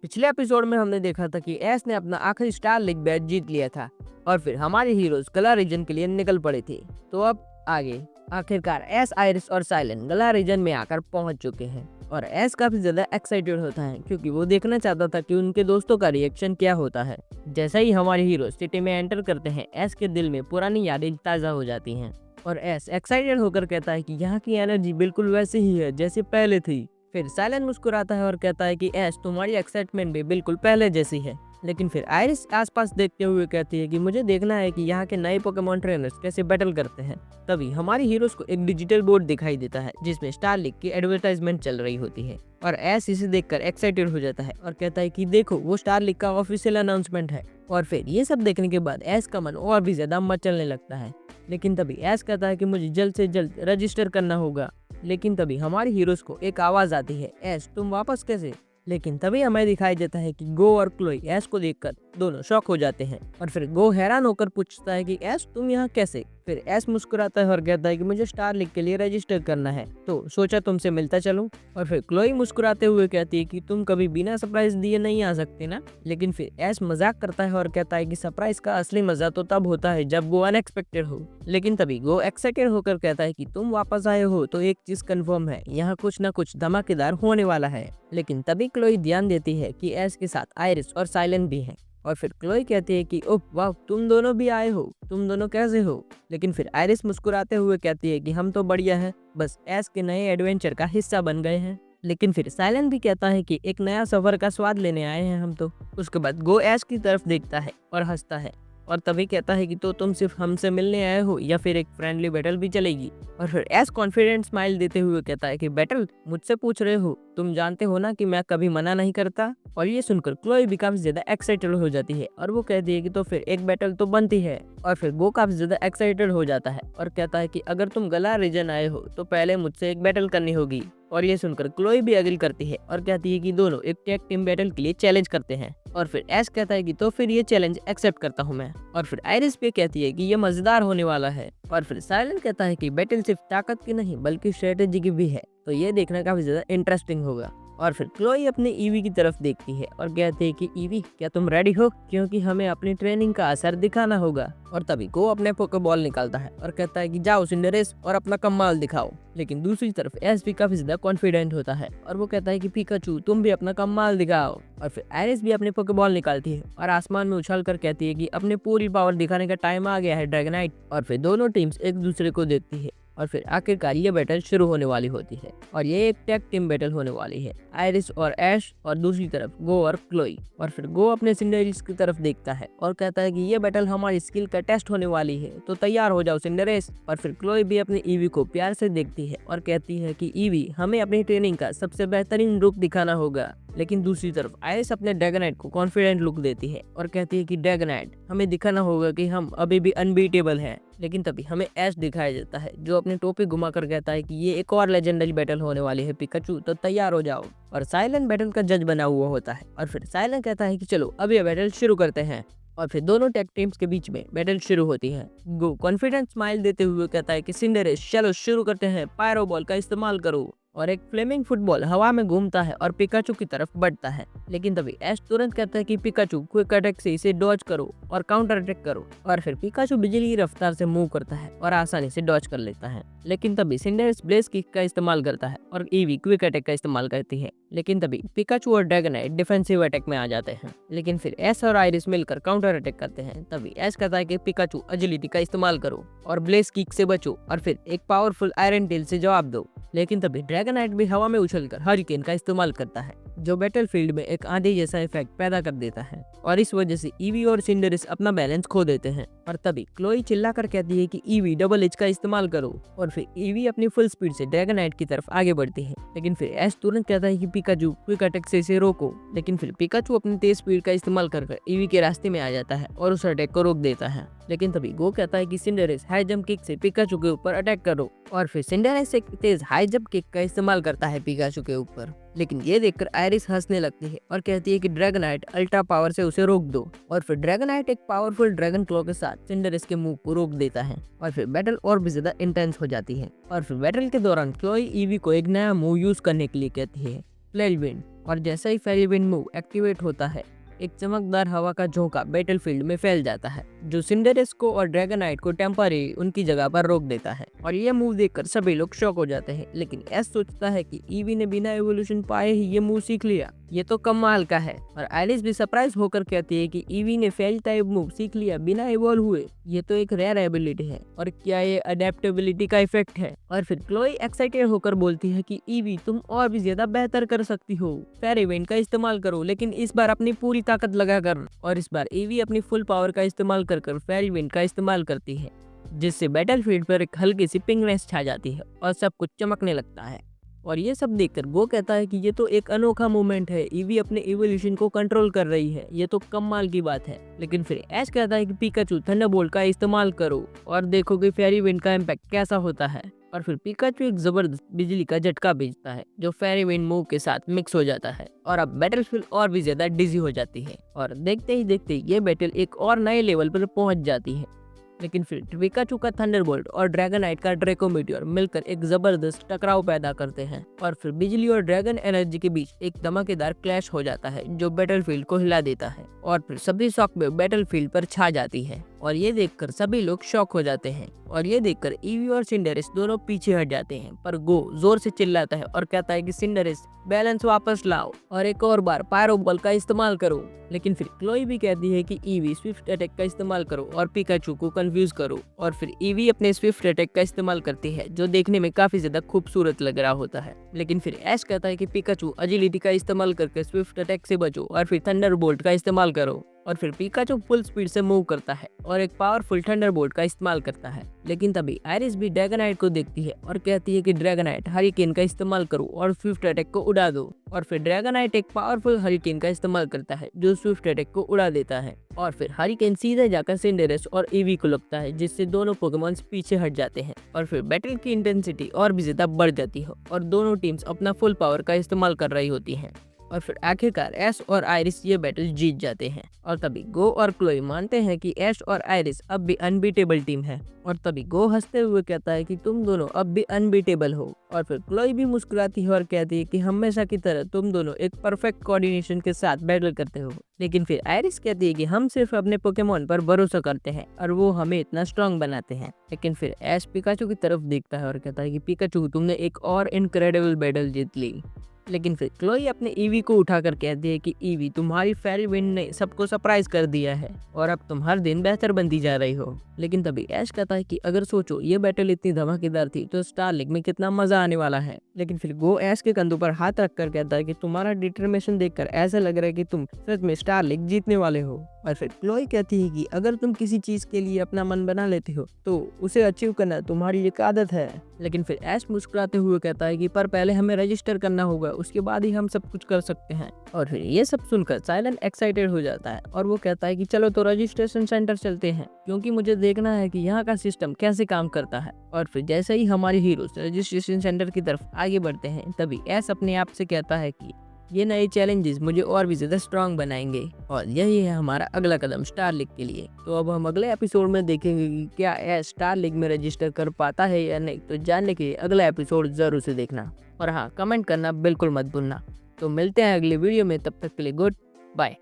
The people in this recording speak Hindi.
पिछले एपिसोड में हमने देखा था कि एस ने अपना आखिरी स्टार लीग बैच जीत लिया था और फिर हमारे हीरोज गला रीजन के लिए निकल पड़े थे। तो अब आगे आखिरकार एस, आयरिस और साइलेंट गला रीजन में आकर पहुंच चुके हैं और एस काफी ज्यादा एक्साइटेड होता है क्योंकि वो देखना चाहता था कि उनके दोस्तों का रिएक्शन क्या होता है। जैसा ही हमारे हीरो सिटी में एंटर करते हैं, एस के दिल में पुरानी यादें ताजा हो जाती हैं और एस एक्साइटेड होकर कहता है कि यहाँ की एनर्जी बिल्कुल वैसी ही है जैसे पहले थी। फिर साइलेंट मुस्कुराता है और कहता है कि ऐश, तुम्हारी एक्साइटमेंट भी बिल्कुल पहले जैसी है। लेकिन फिर आयरिस आसपास देखते हुए कहती है कि मुझे देखना है कि यहाँ के नए पोकेमॉन ट्रेनर्स कैसे बैटल करते हैं। तभी हमारी हीरोज को एक डिजिटल बोर्ड दिखाई देता है जिसमें स्टार लीग की एडवर्टाइजमेंट चल रही होती है और ऐश इसे देखकर एक्साइटेड हो जाता है और कहता है कि देखो, वो स्टार लीग का ऑफिशियल अनाउंसमेंट है। और फिर ये सब देखने के बाद ऐश का मन और भी ज्यादा मचलने लगता है। लेकिन तभी ऐश कहता है कि मुझे जल्द से जल्द रजिस्टर करना होगा। लेकिन तभी हमारे हीरोज को एक आवाज आती है, ऐश तुम वापस कैसे? लेकिन तभी हमें दिखाई देता है कि गो और क्लोई ऐश को देखकर दोनों शॉक हो जाते हैं और फिर गो हैरान होकर पूछता है कि ऐश तुम यहाँ कैसे? फिर ऐश मुस्कुराता है और कहता है कि मुझे स्टार लीग के लिए रजिस्टर करना है, तो सोचा तुमसे मिलता चलूं। और फिर क्लोई मुस्कुराते हुए कहती है कि तुम कभी बिना सरप्राइज दिए नहीं आ सकते ना। लेकिन फिर ऐश मजाक करता है और कहता है कि सरप्राइज का असली मजा तो तब होता है जब वो अनएक्सपेक्टेड हो। लेकिन तभी गो एक्साइटेड होकर कहता है कि तुम वापस आए हो तो एक चीज कंफर्म है, यहाँ कुछ ना कुछ धमाकेदार होने वाला है। लेकिन तभी क्लोई ध्यान देती है कि ऐश के साथ आयरिस और साइलेंट भी हैं और फिर क्लोई कहती है कि ओह वाह, तुम दोनों भी आए हो, तुम दोनों कैसे हो? लेकिन फिर आयरिस मुस्कुराते हुए कहती है कि हम तो बढ़िया है, बस ऐश के नए एडवेंचर का हिस्सा बन गए हैं। लेकिन फिर साइलेंट भी कहता है कि एक नया सफर का स्वाद लेने आए हैं हम तो। उसके बाद गो ऐश की तरफ देखता है और हंसता है और तभी कहता है कि तो तुम सिर्फ हमसे मिलने आए हो या फिर एक फ्रेंडली बैटल भी चलेगी? और फिर ऐश कॉन्फिडेंट स्माइल देते हुए कहता है कि बैटल मुझसे पूछ रहे हो, तुम जानते हो ना कि मैं कभी मना नहीं करता। और ये सुनकर क्लोई भी काफी ज्यादा एक्साइटेड हो जाती है और वो कहती है कि तो फिर एक बैटल तो बनती है। और फिर वो काफी ज्यादा एक्साइटेड हो जाता है और कहता है कि अगर तुम गला रीजन आए हो तो पहले मुझसे एक बैटल करनी होगी। और ये सुनकर क्लोई भी अग्री करती है और कहती है कि दोनों एक टैग टीम बैटल के लिए चैलेंज करते हैं। और फिर ऐश कहता है कि तो फिर ये चैलेंज एक्सेप्ट करता हूँ मैं। और फिर आयरिस भी कहती है कि ये मजेदार होने वाला है। और फिर साइलेंट कहता है कि बैटल सिर्फ ताकत की नहीं बल्कि स्ट्रेटेजी की भी है, तो ये देखना काफी ज्यादा इंटरेस्टिंग होगा। और फिर क्लोई अपने ईवी की तरफ देखती है और कहती है कि ईवी, क्या तुम रेडी हो? क्योंकि हमें अपनी ट्रेनिंग का असर दिखाना होगा। और तभी गो अपने पोकेबॉल निकालता है और कहता है कि जाओ सिंडरेस और अपना कमाल दिखाओ। लेकिन दूसरी तरफ एस भी काफी ज्यादा कॉन्फिडेंट होता है और वो कहता है कि पिकाचू तुम भी अपना कमाल दिखाओ। और फिर आयरिस भी अपने पोकेबॉल निकालती है और आसमान में उछाल कर कहती है कि अपने पूरी पावर दिखाने का टाइम आ गया है ड्रैगनाइट। और फिर दोनों टीम्स एक दूसरे को देखती है और फिर आखिरकार ये बैटल शुरू होने वाली होती है और ये एक टैग टीम बैटल होने वाली है, आयरिस और ऐश और दूसरी तरफ गो और क्लोई। और फिर गो अपने सिंडरेस की तरफ देखता है और कहता है कि ये बैटल हमारी स्किल का टेस्ट होने वाली है, तो तैयार हो जाओ सिंडरेस। और फिर क्लोई भी अपनी ईवी को प्यार से देखती है और कहती है कि ईवी, हमें अपनी ट्रेनिंग का सबसे बेहतरीन रूप दिखाना होगा। लेकिन दूसरी तरफ आयरिस अपने ड्रैगनाइट को कॉन्फिडेंट लुक देती है और कहती है कि ड्रैगनाइट, हमें दिखाना होगा कि हम अभी भी अनबीटेबल हैं। लेकिन तभी हमें ऐश दिखाया जाता है जो अपनी टोपी घुमाकर कहता है कि ये एक और लेजेंडरी बैटल होने वाली है पिकाचू, तो तैयार हो जाओ। और साइलेंट बैटल का जज बना हुआ होता है और फिर साइलेंट कहता है कि चलो अब ये बैटल शुरू करते हैं। और फिर दोनों टैग टीम्स के बीच में बैटल शुरू होती है। गो कॉन्फिडेंट स्माइल देते हुए कहता है कि सिंडरेस चलो शुरू करते हैं, पायरो बॉल का इस्तेमाल करो। और एक फ्लेमिंग फुटबॉल हवा में घूमता है और पिकाचू की तरफ बढ़ता है। लेकिन तभी ऐश तुरंत कहता है कि पिकाचू, क्विक अटैक से इसे डॉज करो और काउंटर अटैक करो। और फिर पिकाचू बिजली की रफ्तार से मूव करता है और आसानी से डॉज कर लेता है। लेकिन तभी सिंडरेस ब्लेज किक का इस्तेमाल करता है और ईवी क्विक अटैक का इस्तेमाल करती है। लेकिन तभी पिकाचू और ड्रैगनाइट डिफेंसिव अटैक में आ जाते हैं। लेकिन फिर ऐश और आयरिस मिलकर काउंटर अटैक करते हैं। तभी ऐश कहता है कि पिकाचू एजिलिटी का इस्तेमाल करो और ब्लेज किक से बचो और फिर एक पावरफुल आयरन टेल से जवाब दो। लेकिन तभी ड्रैगनाइट भी हवा में उछलकर हरिकेन का इस्तेमाल करता है जो बैटलफील्ड में एक आंधी जैसा इफेक्ट पैदा कर देता है और इस वजह से ईवी और सिंडरेस अपना बैलेंस खो देते हैं। और तभी क्लोई चिल्लाकर कहती है कि ईवी डबल एज का इस्तेमाल करो। और फिर ईवी अपनी फुल स्पीड से ड्रैगनाइट की तरफ आगे बढ़ती है। लेकिन फिर ऐश तुरंत कहता है कि पिकाचू, क्विक अटैक से इसे रोको। लेकिन फिर पिकाचू अपनी तेज स्पीड का इस्तेमाल कर ईवी के रास्ते में आ जाता है और उस अटैक को रोक देता है। लेकिन तभी गो कहता है कि सिंडरेस हाई जंप किक से पिकाचू के ऊपर अटैक करो। और फिर सिंडरेस एक तेज हाई जंप किक का इस्तेमाल करता है पिकाचू के ऊपर। लेकिन ये देखकर आयरिस हंसने लगती है और कहती है कि ड्रैगनाइट अल्ट्रा पावर से उसे रोक दो। और फिर ड्रैगनाइट एक पावरफुल ड्रैगन क्लॉ के साथ सिंडरेस के मूव को रोक देता है और फिर बैटल और भी ज्यादा इंटेंस हो जाती है। और फिर बैटल के दौरान क्लोई ईवी को एक नया मूव यूज करने के लिए कहती है फ्लैश विंड। और जैसा ही फेरी विंड मूव एक्टिवेट होता है, एक चमकदार हवा का झोंका बैटलफील्ड में फैल जाता है, जो सिंडरेस को और ड्रैगनाइट को टेम्पररी उनकी जगह पर रोक देता है। और ये मूव देखकर सभी लोग शॉक हो जाते हैं, लेकिन एस सोचता है कि ईवी ने बिना एवोल्यूशन पाए ही ये मूव सीख लिया, ये तो कमाल का है। और आइरिस भी सरप्राइज होकर कहती है कि ईवी ने फेरी टाइप मूव सीख लिया बिना इवॉल्व हुए, ये तो एक रेयर एबिलिटी है, और क्या ये अडेप्टेबिलिटी का इफेक्ट है। और फिर क्लोई एक्साइटेड होकर बोलती है कि ईवी तुम और भी ज्यादा बेहतर कर सकती हो, फेरी विंड का इस्तेमाल करो, लेकिन इस बार अपनी पूरी ताकत लगाकर। और इस बार ईवी अपनी फुल पावर का इस्तेमाल कर फेरी विंड का इस्तेमाल करती है, जिससे बैटलफील्ड पर एक हल्की सी पिंकनेस छा जाती है और सब कुछ चमकने लगता है। और ये सब देखकर गो कहता है कि ये तो एक अनोखा मोमेंट है, ईवी अपने इवोल्यूशन को कंट्रोल कर रही है, ये तो कमाल की बात है। लेकिन फिर ऐश कहता है कि पिकाचू थंडरबोल्ट का इस्तेमाल करो और देखो कि फेरी विंड का इम्पैक्ट कैसा होता है। और फिर पिकाचू एक जबरदस्त बिजली का झटका भेजता है, जो फेरी विंड मूव के साथ मिक्स हो जाता है, और अब बैटलफील्ड और भी ज्यादा डिजी हो जाती है। और देखते ही देखते ये बैटल एक और नए लेवल पर पहुंच जाती है। लेकिन फिर पिकाचू का थंडरबोल्ट और ड्रैगनाइट का ड्रैको मीटियोर मिलकर एक जबरदस्त टकराव पैदा करते हैं, और फिर बिजली और ड्रैगन एनर्जी के बीच एक धमाकेदार क्लैश हो जाता है, जो बैटलफील्ड को हिला देता है। और फिर सभी शॉकवेव बैटलफील्ड पर छा जाती है, और ये देखकर सभी लोग शॉक हो जाते हैं। और ये देखकर ईवी और सिंडरेस दोनों पीछे हट जाते हैं, पर गो जोर से चिल्लाता है और कहता है कि सिंडरेस बैलेंस वापस लाओ और एक और बार पायरो बॉल का इस्तेमाल करो। लेकिन फिर क्लोई भी कहती है कि ईवी स्विफ्ट अटैक का इस्तेमाल करो और पिकाचू को कंफ्यूज करो। और फिर ईवी अपने स्विफ्ट अटैक का इस्तेमाल करती है, जो देखने में काफी ज्यादा खूबसूरत लग रहा होता है। लेकिन फिर ऐश कहता है कि पिकाचू एजिलिटी का इस्तेमाल करके स्विफ्ट अटैक से बचो और फिर थंडरबोल्ट का इस्तेमाल करो। और फिर पिकाचू फुल स्पीड से मूव करता है और एक पावरफुल थंडरबोल्ट का इस्तेमाल करता है। लेकिन तभी आइरिस भी ड्रैगनाइट को देखती है और कहती है कि ड्रैगनाइट हरिकेन का इस्तेमाल करो और स्विफ्ट अटैक को उड़ा दो। और फिर ड्रैगनाइट एक पावरफुल हरिकेन का इस्तेमाल करता है, जो स्विफ्ट अटैक को उड़ा देता है। और फिर हरिकेन सीधे जाकर सिंडरेस और ईवी को लगता है, जिससे दोनों पोकेमॉन्स पीछे हट जाते हैं। और फिर बैटल की इंटेंसिटी और भी ज्यादा बढ़ जाती है और दोनों टीम्स अपना फुल पावर का इस्तेमाल कर रही होती हैं। और फिर आखिरकार ऐश और आइरिस ये बैटल जीत जाते हैं। और तभी गो और क्लोई मानते हैं कि ऐश और आइरिस अब भी अनबीटेबल टीम है। और तभी गो हंसते हुए कहता है कि तुम दोनों अब भी अनबीटेबल हो। और फिर क्लोई भी मुस्कुराती है और कहती है कि हमेशा की तरह तुम दोनों एक परफेक्ट कोऑर्डिनेशन के साथ बैटल करते हो। लेकिन फिर आइरिस कहती है कि हम सिर्फ अपने पोकेमॉन पर भरोसा करते हैं और वो हमें इतना स्ट्रांग बनाते हैं। लेकिन फिर ऐश पिकाचू की तरफ देखता है और कहता है कि पिकाचू तुमने एक और इनक्रेडिबल बैटल जीत ली। लेकिन फिर क्लोई अपने ईवी को उठाकर कहती है कि ईवी तुम्हारी फेरी विंड ने सबको सरप्राइज कर दिया है और अब तुम हर दिन बेहतर बनती जा रही हो। लेकिन तभी ऐश कहता है कि अगर सोचो ये बैटल इतनी धमाकेदार थी तो स्टार लीग में कितना मजा आने वाला है। लेकिन फिर गो ऐश के कंधों पर हाथ रखकर कहता है कि तुम्हारा डिटरमिनेशन देखकर ऐसा लग रहा है कि तुम सच में स्टार लीग जीतने वाले हो। और फिर क्लोई कहती है कि अगर तुम किसी चीज के लिए अपना मन बना लेते हो तो उसे अचीव करना तुम्हारी एक आदत है। लेकिन फिर ऐश मुस्कुराते हुए कहता है कि पर पहले हमें रजिस्टर करना होगा, उसके बाद ही हम सब कुछ कर सकते हैं। और फिर ये सब सुनकर साइलेंट एक्साइटेड हो जाता है और वो कहता है कि चलो तो रजिस्ट्रेशन सेंटर चलते हैं, क्योंकि मुझे देखना है कि यहाँ का सिस्टम कैसे काम करता है। और फिर जैसे ही हमारे हीरोज रजिस्ट्रेशन सेंटर की तरफ आगे बढ़ते हैं, तभी ऐश अपने आप से कहता है कि ये नए चैलेंजेस मुझे और भी ज्यादा स्ट्रांग बनाएंगे और यही है हमारा अगला कदम स्टार लीग के लिए। तो अब हम अगले एपिसोड में देखेंगे कि क्या ऐश स्टार लीग में रजिस्टर कर पाता है या नहीं। तो जानने के लिए अगला एपिसोड जरूर से देखना, और हाँ, कमेंट करना बिल्कुल मत भूलना। तो मिलते हैं अगले वीडियो में, तब तक के लिए गुड बाय।